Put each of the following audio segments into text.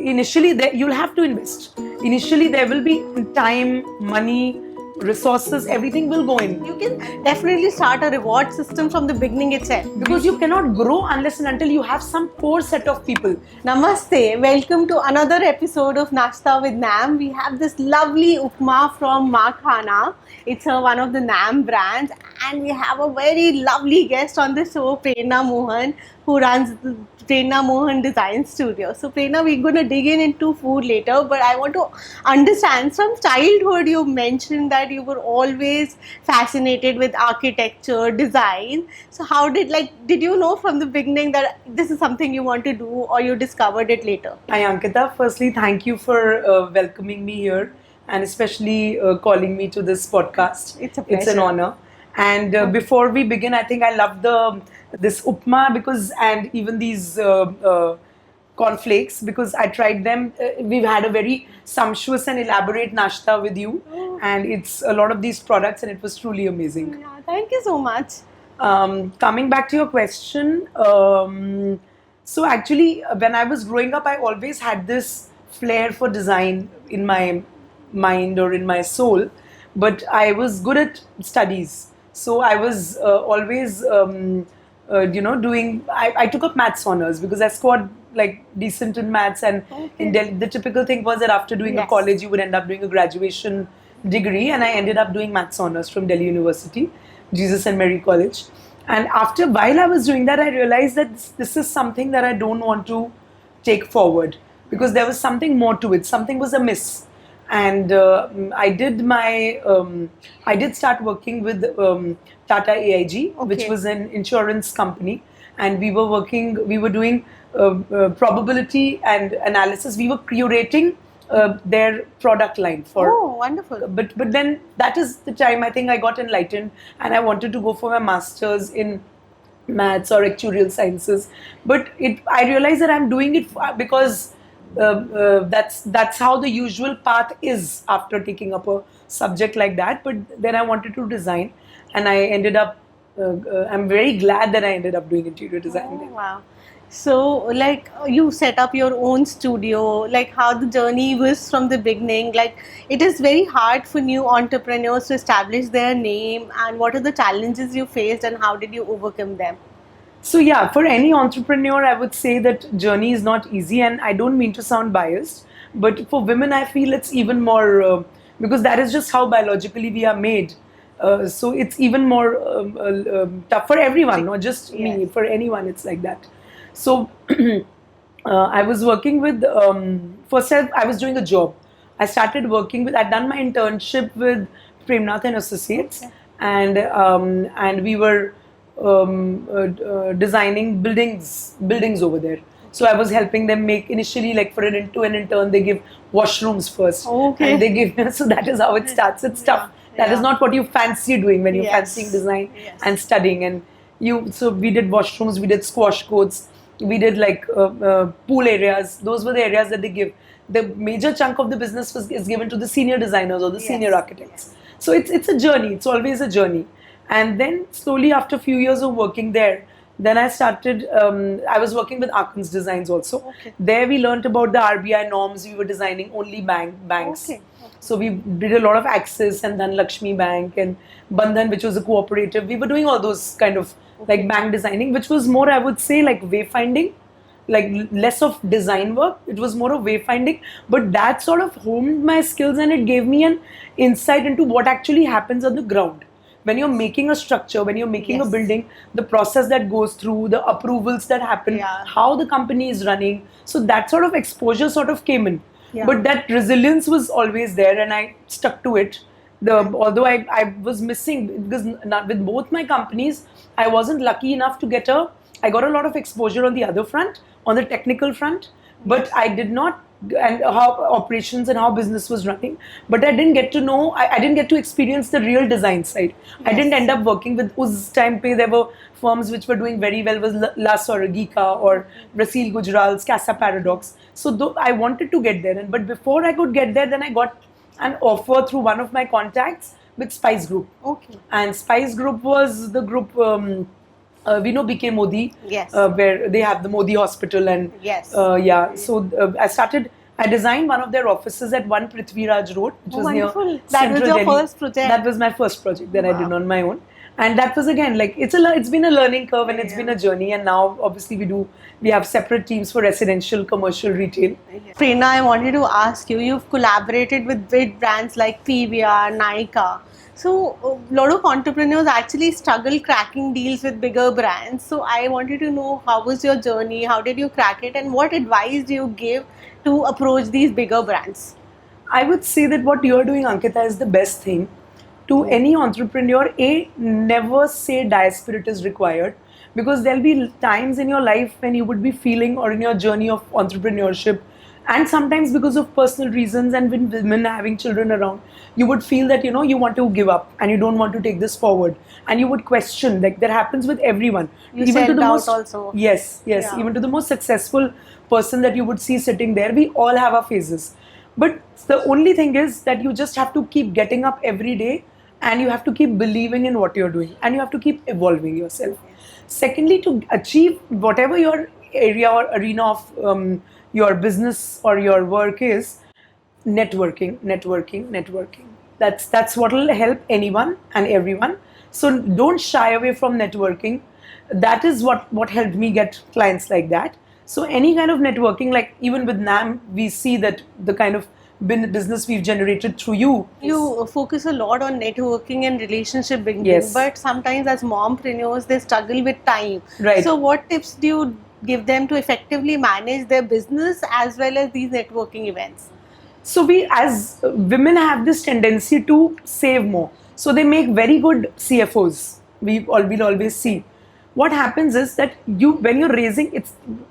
initially you'll have to invest. Initially there will be time, money, resources, everything will go in. You can definitely start a reward system from the beginning itself. Because you cannot grow unless and until you have some core set of people. Namaste, welcome to another episode of Nashta with Nam. We have this lovely upma from Maa Khana. It's one of the Nam brands, and we have a very lovely guest on the show, Prerna Mohan, who runs the Prerna Mohan Design Studio. So Prerna, we're going to dig into food later, but I want to understand, from childhood you mentioned that you were always fascinated with architecture, design. So how did you know from the beginning that this is something you want to do, or you discovered it later? Hi Ankita, firstly thank you for welcoming me here and especially calling me to this podcast. It's a pleasure. It's an honor. And before we begin, I think I love this upma because, and even these cornflakes, because I tried them. We've had a very sumptuous and elaborate nashta with you, and it's a lot of these products, and it was truly amazing. Yeah, thank you so much. Coming back to your question, so actually when I was growing up, I always had this flair for design in my mind or in my soul, but I was good at studies. So I was always, doing. I took up maths honors because I scored like decent in maths, and in Delhi, the typical thing was that after doing a college, you would end up doing a graduation degree, and I ended up doing maths honors from Delhi University, Jesus and Mary College. And while I was doing that, I realized that this is something that I don't want to take forward because there was something more to it. Something was amiss. And I did start working with Tata AIG, which was an insurance company, and we were doing probability and analysis. We were curating their product line for. Oh, wonderful! But then that is the time I think I got enlightened, and I wanted to go for my masters in maths or actuarial sciences. But I realized that I'm doing it because. That's how the usual path is after taking up a subject like that. But then I wanted to design, and I ended up. I'm very glad that I ended up doing interior design. Oh, wow! So, you set up your own studio. How the journey was from the beginning. It is very hard for new entrepreneurs to establish their name. And what are the challenges you faced, and how did you overcome them? So yeah, for any entrepreneur, I would say that journey is not easy, and I don't mean to sound biased, but for women, I feel it's even more because that is just how biologically we are made. So it's even more tough for everyone, not just me. For anyone, it's like that. So I was working with first I was doing a job. I'd done my internship with Premnath and Associates, and we were. Designing buildings over there. So I was helping them make initially, like for an intern, they give washrooms first. Okay. And they give, so that is how it starts. It's tough. That is not what you fancy doing when you're fancying design and studying. And so we did washrooms, we did squash courts, we did pool areas. Those were the areas that they give. The major chunk of the business is given to the senior designers or the senior architects. So it's a journey. It's always a journey. And then slowly after a few years of working there, then I started, I was working with Arkans Designs also. Okay. There we learnt about the RBI norms. We were designing only banks. Okay. So we did a lot of Axis and then Lakshmi Bank and Bandhan, which was a cooperative. We were doing all those kind of bank designing, which was more, I would say, like wayfinding, less of design work. It was more of wayfinding. But that sort of honed my skills, and it gave me an insight into what actually happens on the ground. When you're making a structure, when you're making a building, the process that goes through, the approvals that happen, how the company is running. So that sort of exposure sort of came in. Yeah. But that resilience was always there, and I stuck to it. Although I was missing, because with both my companies, I wasn't lucky enough to I got a lot of exposure on the other front, on the technical front, but I did not, and how operations and how business was running. But I didn't get to know, I didn't get to experience the real design side. I didn't end up working with, us time pe, there were firms which were doing very well, was La Soragika or Rasil Gujral's Casa Paradox. So I wanted to get there, but before I could get there, then I got an offer through one of my contacts with Spice Group. Okay. And Spice Group was the group, we know BK Modi, where they have the Modi Hospital, and so I started I designed one of their offices at 1 Prithviraj Road, which was near Wonderful. That was Central your Delhi. first project. That was my first project that I did on my own. And that was again like it's been a learning curve and it's been a journey. And now obviously we have separate teams for residential, commercial, retail. Prerna, I wanted to ask you, you've collaborated with big brands like PVR, Nykaa. So a lot of entrepreneurs actually struggle cracking deals with bigger brands. So I wanted to know, how was your journey? How did you crack it? And what advice do you give to approach these bigger brands? I would say that what you're doing, Ankita, is the best thing. To any entrepreneur, never say dire spirit is required, because there'll be times in your life when you would be feeling, or in your journey of entrepreneurship, and sometimes because of personal reasons and when women having children around, you would feel that you want to give up and you don't want to take this forward, and you would question. Like that happens with everyone. You self-doubt also. Yes, Yeah. even to the most successful person that you would see sitting there, we all have our phases. But the only thing is that you just have to keep getting up every day, and you have to keep believing in what you're doing, and you have to keep evolving yourself. Secondly, to achieve whatever your area or arena of your business or your work is, networking. That's what will help anyone and everyone. So don't shy away from networking. That is what helped me get clients like that. So any kind of networking, like even with NAM, we see that the kind of business we've generated through you. You focus a lot on networking and relationship building, Yes. but sometimes as mompreneurs, they struggle with time. Right. So what tips do you give them to effectively manage their business as well as these networking events? So we as women have this tendency to save more. So they make very good CFOs. We'll always see. What happens is that when you're raising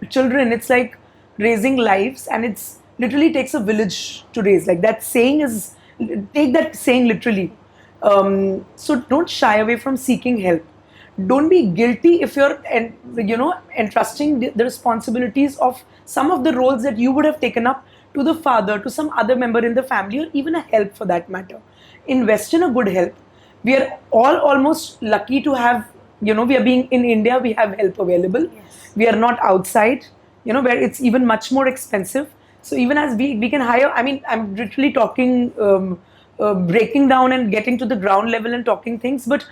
children, it's like raising lives, and it's literally takes a village to raise. Like that saying is, take that saying literally. So don't shy away from seeking help. Don't be guilty if you're entrusting the responsibilities of some of the roles that you would have taken up to the father, to some other member in the family, or even a help for that matter. Invest in a good help. We are all almost lucky to have, we are being in India, we have help available. Yes. We are not outside, where it's even much more expensive. So even as we can hire, I mean, I'm literally talking, breaking down and getting to the ground level and talking things. But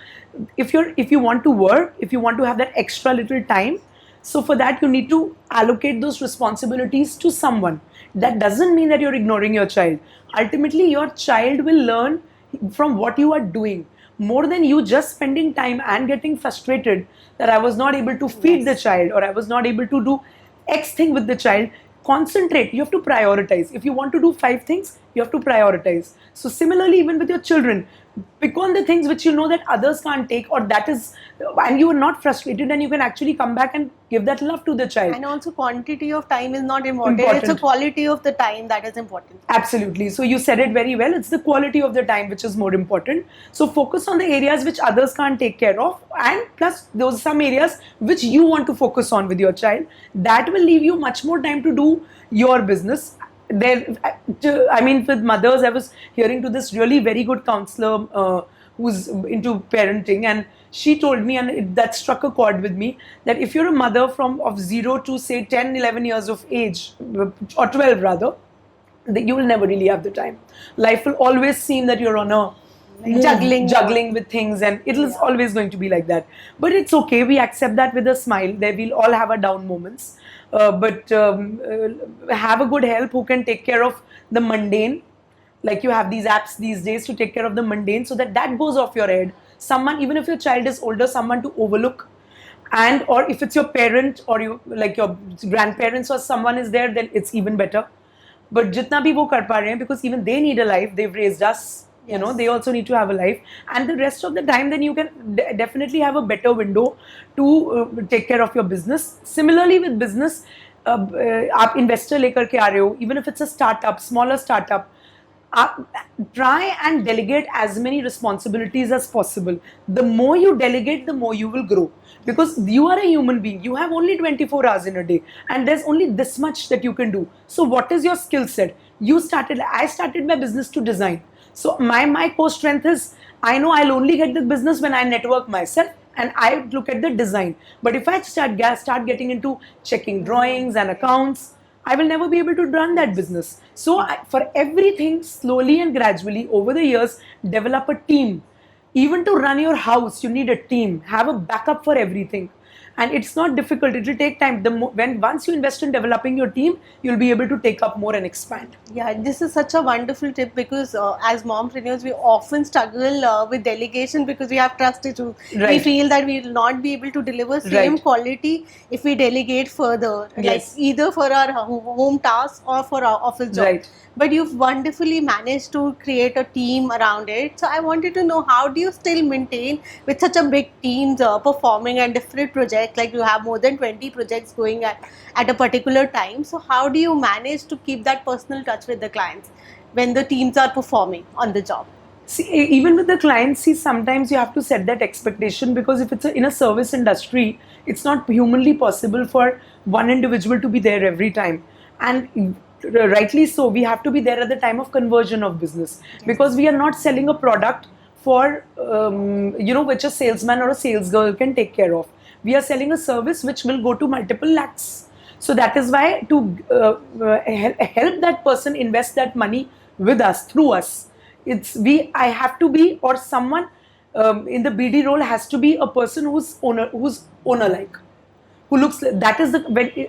if you want to work, if you want to have that extra little time, so for that you need to allocate those responsibilities to someone. That doesn't mean that you're ignoring your child. Ultimately, your child will learn from what you are doing, more than you just spending time and getting frustrated that I was not able to feed the child, or I was not able to do X thing with the child. Concentrate. You have to prioritize. If you want to do 5 things, you have to prioritize. So similarly, even with your children, pick on the things which you know that others can't take, or that is, and you are not frustrated, and you can actually come back and give that love to the child. And also, quantity of time is not important. It's the quality of the time that is important. Absolutely. So you said it very well. It's the quality of the time which is more important. So focus on the areas which others can't take care of, and plus those are some areas which you want to focus on with your child. That will leave you much more time to do your business. With mothers, I was hearing to this really very good counselor who's into parenting, and she told me, and that struck a chord with me, that if you're a mother of 0 to say 10, 11 years of age, or 12 rather, that you will never really have the time. Life will always seem that you're on a juggling with things, and it is always going to be like that. But it's okay. We accept that with a smile. We'll all have our down moments. But have a good help who can take care of the mundane. Like you have these apps these days to take care of the mundane, so that goes off your head. Someone, even if your child is older, someone to overlook. And or if it's your parent or your grandparents or someone is there, then it's even better. But jitna bhi wo kar pa rahe hain, because even they need a life. They've raised us. They also need to have a life, and the rest of the time then you can definitely have a better window to take care of your business. Similarly with business, आप investor लेकर के आ रहे हो, even if it's a startup, smaller startup, try and delegate as many responsibilities as possible. The more you delegate, the more you will grow, because you are a human being. You have only 24 hours in a day, and there's only this much that you can do. So what is your skill set? I started my business to design. So my core strength is, I know I'll only get the business when I network myself and I look at the design. But if I start getting into checking drawings and accounts, I will never be able to run that business. So for everything, slowly and gradually over the years, develop a team. Even to run your house, you need a team. Have a backup for everything. And it's not difficult. It will take time. When once you invest in developing your team, you'll be able to take up more and expand. Yeah, this is such a wonderful tip because as mompreneurs, we often struggle with delegation because we have trust issues. Right. We feel that we will not be able to deliver same Right. quality if we delegate further, Yes. like either for our home tasks or for our office job. Right. But you've wonderfully managed to create a team around it. So I wanted to know, how do you still maintain with such a big teams performing at different projects, like you have more than 20 projects going at a particular time. So how do you manage to keep that personal touch with the clients when the teams are performing on the job? See, even with the clients, see, sometimes you have to set that expectation, because if it's in a service industry, it's not humanly possible for one individual to be there every time. And rightly so, we have to be there at the time of conversion of business, because we are not selling a product for, which a salesman or a sales girl can take care of. We are selling a service which will go to multiple lakhs. So that is why to help that person invest that money with us, through us, I have to be, or someone in the BD role has to be a person who's owner like, who looks, that is the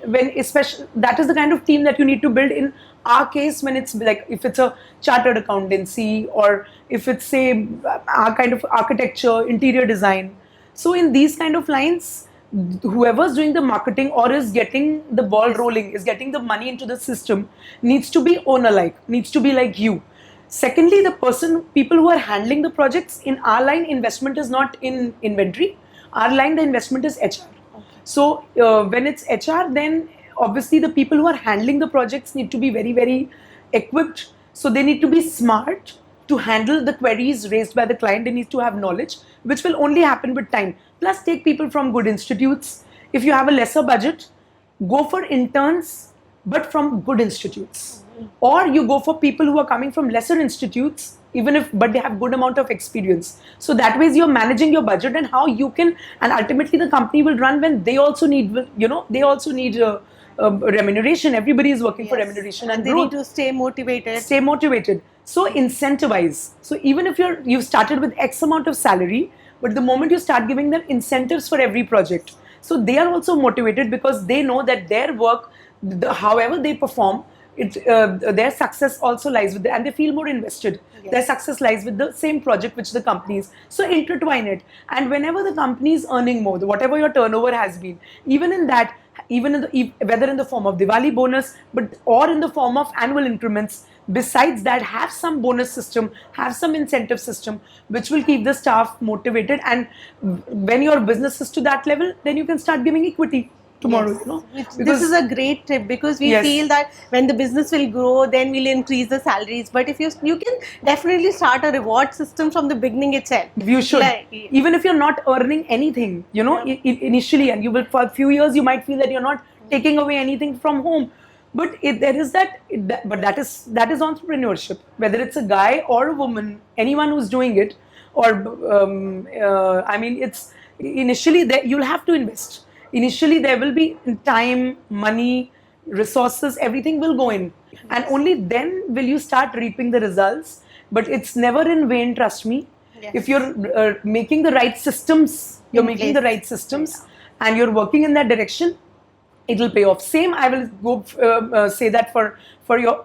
when especially that is the kind of team that you need to build. In our case, when it's like, if it's a chartered accountancy, or if it's, say, our kind of architecture, interior design. So in these kind of lines, whoever's doing the marketing or is getting the ball rolling, is getting the money into the system, needs to be owner like, needs to be like you. Secondly, people who are handling the projects, in our line, investment is not in inventory. Our line, the investment is HR. So when it's HR, then obviously the people who are handling the projects need to be very, very equipped. So they need to be smart to handle the queries raised by the client. They need to have knowledge, which will only happen with time. Plus, take people from good institutes. If you have a lesser budget, go for interns, but from good institutes. Or you go for people who are coming from lesser institutes, but they have good amount of experience. So that way you're managing your budget, and how you can, and ultimately the company will run when they also need, remuneration. Everybody is working for remuneration and they growth. need to stay motivated. Stay motivated. So incentivize. So even if you've started with X amount of salary, but the moment you start giving them incentives for every project, so they are also motivated, because they know that their work, however they perform, their success also lies with them, and they feel more invested. Yes. Their success lies with the same project which the company is. So intertwine it, and whenever the company is earning more, whatever your turnover has been, whether in the form of Diwali bonus, or in the form of annual increments, besides that, have some bonus system, have some incentive system, which will keep the staff motivated. And when your business is to that level, then you can start giving equity tomorrow. Yes. This is a great tip, because we feel that when the business will grow, then we'll increase the salaries. But if you can definitely start a reward system from the beginning itself. You should. Even if you're not earning anything, initially, and you will, for a few years, you might feel that you're not taking away anything from home. But that is entrepreneurship. Whether it's a guy or a woman, anyone who's doing it, or it's initially that you'll have to invest. Initially, there will be time, money, resources, everything will go in. And only then will you start reaping the results. But it's never in vain, trust me. Yes. If you're making the right systems, and you're working in that direction, it will pay off. Same, I will go say that for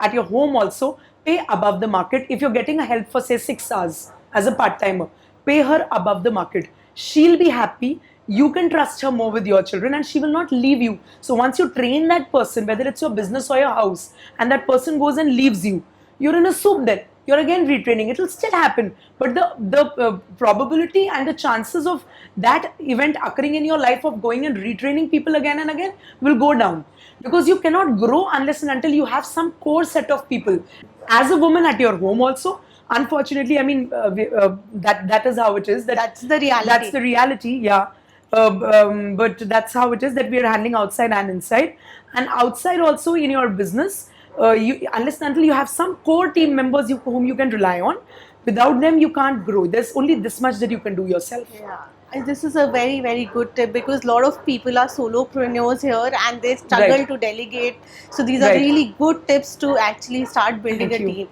at your home also, pay above the market. If you're getting a help for, say, 6 hours as a part-timer, pay her above the market. She'll be happy. You can trust her more with your children, and she will not leave you. So once you train that person, whether it's your business or your house, and that person goes and leaves you, you're in a soup then. You're again retraining. It will still happen. But the probability and the chances of that event occurring in your life of going and retraining people again and again will go down. Because you cannot grow unless and until you have some core set of people. As a woman at your home also, unfortunately, that is how it is. That's the reality. That's the reality, yeah. But that's how it is, that we are handling outside and inside. And outside also in your business, unless and until you have some core team members whom you can rely on, without them you can't grow. There's only this much that you can do yourself. Yeah. And this is a very, very good tip because a lot of people are solopreneurs here and they struggle Right. to delegate. So these are Right. really good tips to actually start building Thank a you. team.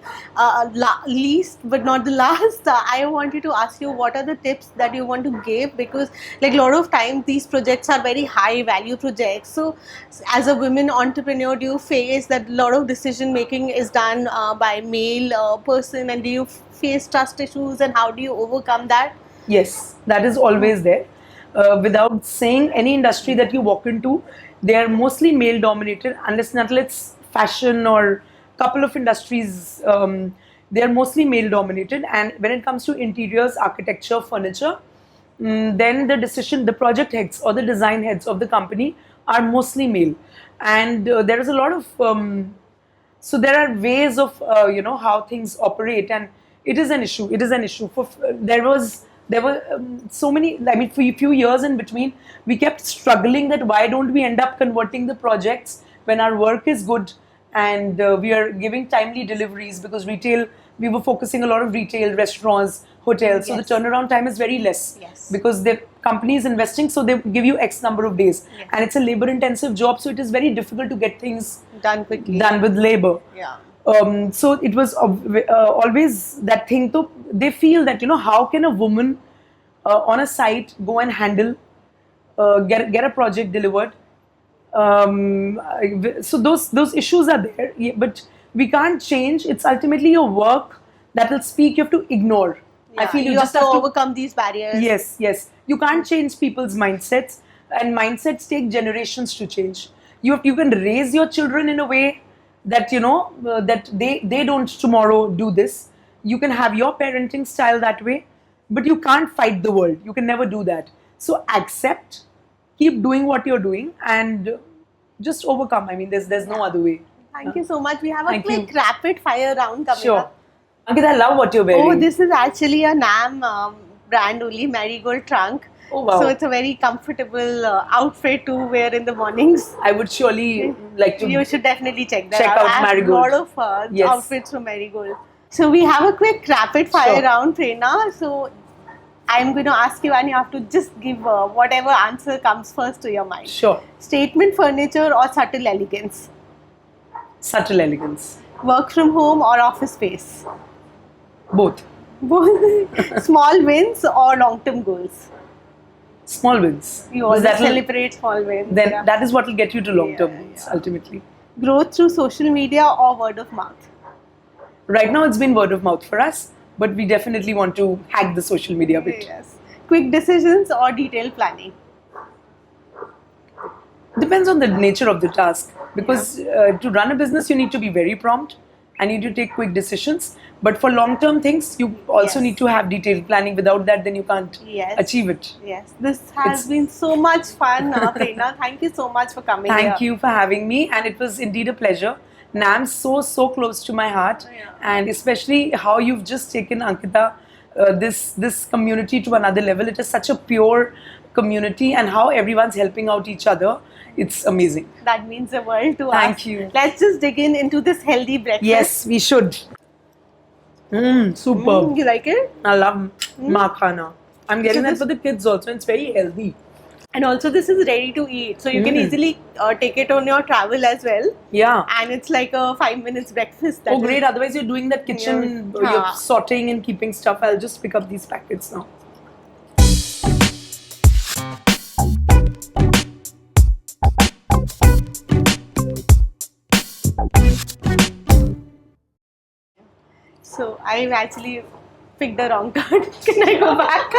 Least but not the last, I wanted to ask you what are the tips that you want to give, because like a lot of times these projects are very high value projects. So as a women entrepreneur, do you face that a lot of decision making is done by male person, and do you face trust issues, and how do you overcome that? Yes, that is always there. Without saying, any industry that you walk into, they are mostly male dominated, unless and until it's fashion or couple of industries. They are mostly male dominated, and when it comes to interiors, architecture, furniture, then the project heads or the design heads of the company are mostly male, and there is a lot of so there are ways of how things operate, and it is an issue. It is an issue. There were so many. I mean, for a few years in between, we kept struggling that why don't we end up converting the projects when our work is good and we are giving timely deliveries, because retail, we were focusing a lot of retail, restaurants, hotels. So the Yes. turnaround time is very less, Yes. because the company is investing, so they give you X number of days, Yes. and it's a labor-intensive job, so it is very difficult to get things Done quickly. done with labor. Yeah. So it was always that thing. So they feel that how can a woman on a site go and handle get a project delivered. So those issues are there, yeah, but we can't change. It's ultimately your work that will speak. You have to ignore. I feel you have just to have to overcome these barriers. Yes. You can't change people's mindsets, and mindsets take generations to change. You can raise your children in a way that that they don't tomorrow do this. You can have your parenting style that way, but you can't fight the world. You can never do that. So accept, keep doing what you're doing, and just overcome. I mean, there's no other way. Thank you so much. We have a Thank quick you. rapid fire round coming Sure. up. Ankita, I love what you're wearing. Oh, this is actually a NAM brand only, Marigold trunk. Oh, wow. So it's a very comfortable outfit to wear in the mornings. I would surely like to. You should definitely check that Check out I have Marigold. a lot of Yes. outfits from Marigold. So we have a quick rapid fire Sure. round, Prerna. So I'm going to ask you, and you have to just give whatever answer comes first to your mind. Sure. Statement furniture or subtle elegance? Subtle elegance. Work from home or office space? Both. Both. Small wins or long-term goals? Small wins. You always Because that'll- celebrate small wins. Then Yeah. that is what will get you to long-term Yeah, goals, yeah. ultimately. Growth through social media or word of mouth? Right now, it's been word of mouth for us, but we definitely want to hack the social media bit. Yes. Quick decisions or detailed planning? Depends on the nature of the task, because to run a business, you need to be very prompt and you need to take quick decisions. But for long-term things, you also Yes. need to have detailed planning. Without that, then you can't Yes. achieve it. Yes. This has It's- been so much fun, Prerna. Thank you so much for coming here. Thank you for having me, and it was indeed a pleasure. NAM's so close to my heart, Yeah. and especially how you've just taken, Ankita, this community to another level. It is such a pure community, and how everyone's helping out each other. It's amazing. That means the world to us. Thank you. Let's just dig into this healthy breakfast. Yes, we should. Superb. You like it? I love makhana. I'm getting So that this- for the kids also. It's very healthy. And also this is ready to eat. So you can easily take it on your travel as well. Yeah. And it's like a 5 minutes breakfast. That Oh, is- great. Otherwise, you're doing that kitchen, Yeah. you're sorting and keeping stuff. I'll just pick up these packets now. So I've actually picked the wrong card. Can I go back?